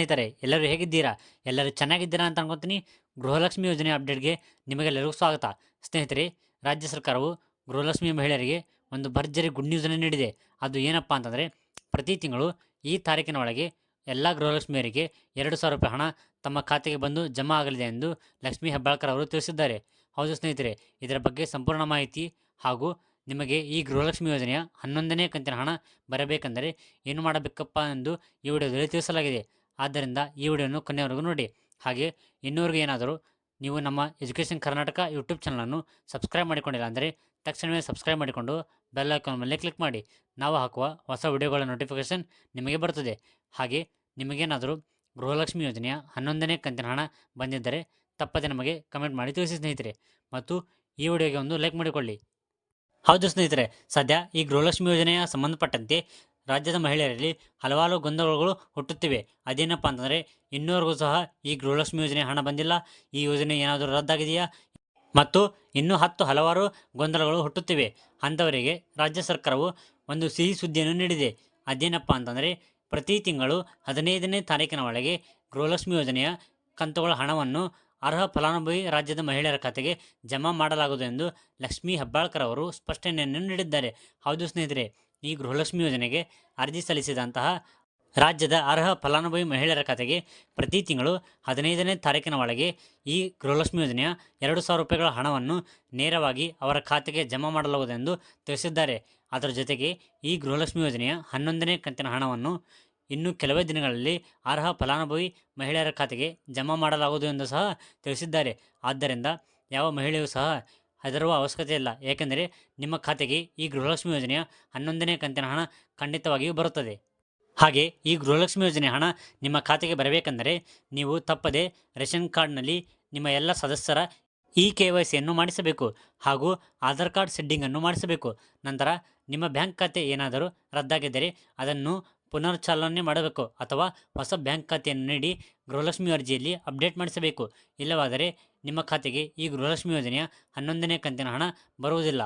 ಸ್ನೇಹಿತರೆ, ಎಲ್ಲರೂ ಹೇಗಿದ್ದೀರಾ? ಎಲ್ಲರೂ ಚೆನ್ನಾಗಿದ್ದೀರಾ ಅಂತ ಅನ್ಕೊತೀನಿ. ಗೃಹಲಕ್ಷ್ಮಿ ಯೋಜನೆ ಅಪ್ಡೇಟ್ಗೆ ನಿಮಗೆಲ್ಲರಿಗೂ ಸ್ವಾಗತ. ಸ್ನೇಹಿತರೆ, ರಾಜ್ಯ ಸರ್ಕಾರವು ಗೃಹಲಕ್ಷ್ಮಿ ಮಹಿಳೆಯರಿಗೆ ಒಂದು ಭರ್ಜರಿ ಗುಡ್ ನ್ಯೂಸನ್ನು ನೀಡಿದೆ. ಅದು ಏನಪ್ಪ ಅಂತಂದರೆ, ಪ್ರತಿ ತಿಂಗಳು ಈ ತಾರೀಕಿನ ಒಳಗೆ ಎಲ್ಲ ಗೃಹಲಕ್ಷ್ಮಿಯರಿಗೆ 2,000 ರೂಪಾಯಿ ಹಣ ತಮ್ಮ ಖಾತೆಗೆ ಬಂದು ಜಮಾ ಆಗಲಿದೆ ಎಂದು ಲಕ್ಷ್ಮೀ ಹೆಬ್ಬಾಳ್ಕರ್ ಅವರು ತಿಳಿಸಿದ್ದಾರೆ. ಹೌದು ಸ್ನೇಹಿತರೆ, ಇದರ ಬಗ್ಗೆ ಸಂಪೂರ್ಣ ಮಾಹಿತಿ ಹಾಗೂ ನಿಮಗೆ ಈ ಗೃಹಲಕ್ಷ್ಮಿ ಯೋಜನೆಯ 11ನೇ ಕಂತಿನ ಹಣ ಬರಬೇಕೆಂದರೆ ಏನು ಮಾಡಬೇಕಪ್ಪ ಎಂದು ಈ ವಿಡಿಯೋದಲ್ಲಿ ತಿಳಿಸಲಾಗಿದೆ. ಆದ್ದರಿಂದ ಈ ವಿಡಿಯೋವನ್ನು ಕೊನೆಯವರೆಗೂ ನೋಡಿ. ಹಾಗೆ ಇನ್ನೂವರೆಗೂ ಏನಾದರೂ ನೀವು ನಮ್ಮ ಎಜುಕೇಷನ್ ಕರ್ನಾಟಕ ಯೂಟ್ಯೂಬ್ ಚಾನಲನ್ನು ಸಬ್ಸ್ಕ್ರೈಬ್ ಮಾಡಿಕೊಂಡಿಲ್ಲ ಅಂದರೆ ತಕ್ಷಣವೇ ಸಬ್ಸ್ಕ್ರೈಬ್ ಮಾಡಿಕೊಂಡು ಬೆಲ್ ಐಕಾನ್ ಮೇಲೆ ಕ್ಲಿಕ್ ಮಾಡಿ. ನಾವು ಹಾಕುವ ಹೊಸ ವಿಡಿಯೋಗಳ ನೋಟಿಫಿಕೇಷನ್ ನಿಮಗೆ ಬರುತ್ತದೆ. ಹಾಗೆ ನಿಮಗೇನಾದರೂ ಗೃಹಲಕ್ಷ್ಮಿ ಯೋಜನೆಯ 11ನೇ ಕಂತಿನ ಹಣ ಬಂದಿದ್ದರೆ ತಪ್ಪದೆ ನಮಗೆ ಕಮೆಂಟ್ ಮಾಡಿ ತಿಳಿಸಿ ಸ್ನೇಹಿತರೆ. ಮತ್ತು ಈ ವಿಡಿಯೋಗೆ ಒಂದು ಲೈಕ್ ಮಾಡಿಕೊಳ್ಳಿ. ಹೌದು ಸ್ನೇಹಿತರೆ, ಸದ್ಯ ಈ ಗೃಹಲಕ್ಷ್ಮಿ ಯೋಜನೆಯ ಸಂಬಂಧಪಟ್ಟಂತೆ ರಾಜ್ಯದ ಮಹಿಳೆಯರಲ್ಲಿ ಹಲವಾರು ಗೊಂದಲಗಳು ಹುಟ್ಟುತ್ತಿವೆ. ಅದೇನಪ್ಪ ಅಂತಂದರೆ, ಇನ್ನೂವರೆಗೂ ಸಹ ಈ ಗೃಹಲಕ್ಷ್ಮಿ ಯೋಜನೆ ಹಣ ಬಂದಿಲ್ಲ, ಈ ಯೋಜನೆ ಏನಾದರೂ ರದ್ದಾಗಿದೆಯಾ ಮತ್ತು ಇನ್ನೂ ಹಲವಾರು ಗೊಂದಲಗಳು ಹುಟ್ಟುತ್ತಿವೆ. ಅಂಥವರಿಗೆ ರಾಜ್ಯ ಸರ್ಕಾರವು ಒಂದು ಸಿಹಿ ಸುದ್ದಿಯನ್ನು ನೀಡಿದೆ. ಅದೇನಪ್ಪ ಅಂತಂದರೆ, ಪ್ರತಿ ತಿಂಗಳು 15ನೇ ತಾರೀಕಿನ ಒಳಗೆ ಗೃಹಲಕ್ಷ್ಮಿ ಯೋಜನೆಯ ಕಂತುಗಳ ಹಣವನ್ನು ಅರ್ಹ ಫಲಾನುಭವಿ ರಾಜ್ಯದ ಮಹಿಳೆಯರ ಖಾತೆಗೆ ಜಮಾ ಮಾಡಲಾಗುವುದು ಎಂದು ಲಕ್ಷ್ಮೀ ಹೆಬ್ಬಾಳ್ಕರ್ ಅವರು ಸ್ಪಷ್ಟನೆಯನ್ನು ನೀಡಿದ್ದಾರೆ. ಹೌದು ಸ್ನೇಹಿತರೆ, ಈ ಗೃಹಲಕ್ಷ್ಮಿ ಯೋಜನೆಗೆ ಅರ್ಜಿ ಸಲ್ಲಿಸಿದಂತಹ ರಾಜ್ಯದ ಅರ್ಹ ಫಲಾನುಭವಿ ಮಹಿಳೆಯರ ಖಾತೆಗೆ ಪ್ರತಿ ತಿಂಗಳು 15ನೇ ತಾರೀಕಿನ ಒಳಗೆ ಈ ಗೃಹಲಕ್ಷ್ಮಿ ಯೋಜನೆಯ 2,000 ರೂಪಾಯಿಗಳ ಹಣವನ್ನು ನೇರವಾಗಿ ಅವರ ಖಾತೆಗೆ ಜಮಾ ಮಾಡಲಾಗುವುದೆಂದು ತಿಳಿಸಿದ್ದಾರೆ. ಅದರ ಜೊತೆಗೆ ಈ ಗೃಹಲಕ್ಷ್ಮಿ ಯೋಜನೆಯ 11ನೇ ಕಂತಿನ ಹಣವನ್ನು ಇನ್ನು ಕೆಲವೇ ದಿನಗಳಲ್ಲಿ ಅರ್ಹ ಫಲಾನುಭವಿ ಮಹಿಳೆಯರ ಖಾತೆಗೆ ಜಮಾ ಮಾಡಲಾಗುವುದು ಎಂದು ಸಹ ತಿಳಿಸಿದ್ದಾರೆ. ಆದ್ದರಿಂದ ಯಾವ ಮಹಿಳೆಯೂ ಸಹ ಹೆದರುವ ಅವಶ್ಯಕತೆ ಇಲ್ಲ, ಏಕೆಂದರೆ ನಿಮ್ಮ ಖಾತೆಗೆ ಈ ಗೃಹಲಕ್ಷ್ಮಿ ಯೋಜನೆಯ 11ನೇ ಕಂತಿನ ಹಣ ಖಂಡಿತವಾಗಿಯೂ ಬರುತ್ತದೆ. ಹಾಗೆ ಈ ಗೃಹಲಕ್ಷ್ಮಿ ಯೋಜನೆ ಹಣ ನಿಮ್ಮ ಖಾತೆಗೆ ಬರಬೇಕೆಂದರೆ ನೀವು ತಪ್ಪದೆ ರೇಷನ್ ಕಾರ್ಡ್ನಲ್ಲಿ ನಿಮ್ಮ ಎಲ್ಲ ಸದಸ್ಯರ KYCಯನ್ನು ಮಾಡಿಸಬೇಕು ಹಾಗೂ ಆಧಾರ್ ಕಾರ್ಡ್ ಸೆಟ್ಟಿಂಗನ್ನು ಮಾಡಿಸಬೇಕು. ನಂತರ ನಿಮ್ಮ ಬ್ಯಾಂಕ್ ಖಾತೆ ಏನಾದರೂ ರದ್ದಾಗಿದ್ದರೆ ಅದನ್ನು ಪುನರ್ಚಾಲನೆ ಮಾಡಬೇಕು ಅಥವಾ ಹೊಸ ಬ್ಯಾಂಕ್ ಖಾತೆಯನ್ನು ನೀಡಿ ಗೃಹಲಕ್ಷ್ಮಿ ಅರ್ಜಿಯಲ್ಲಿ ಅಪ್ಡೇಟ್ ಮಾಡಿಸಬೇಕು. ಇಲ್ಲವಾದರೆ ನಿಮ್ಮ ಖಾತೆಗೆ ಈ ಗೃಹಲಕ್ಷ್ಮಿ ಯೋಜನೆಯ 11ನೇ ಕಂತಿನ ಹಣ ಬರುವುದಿಲ್ಲ.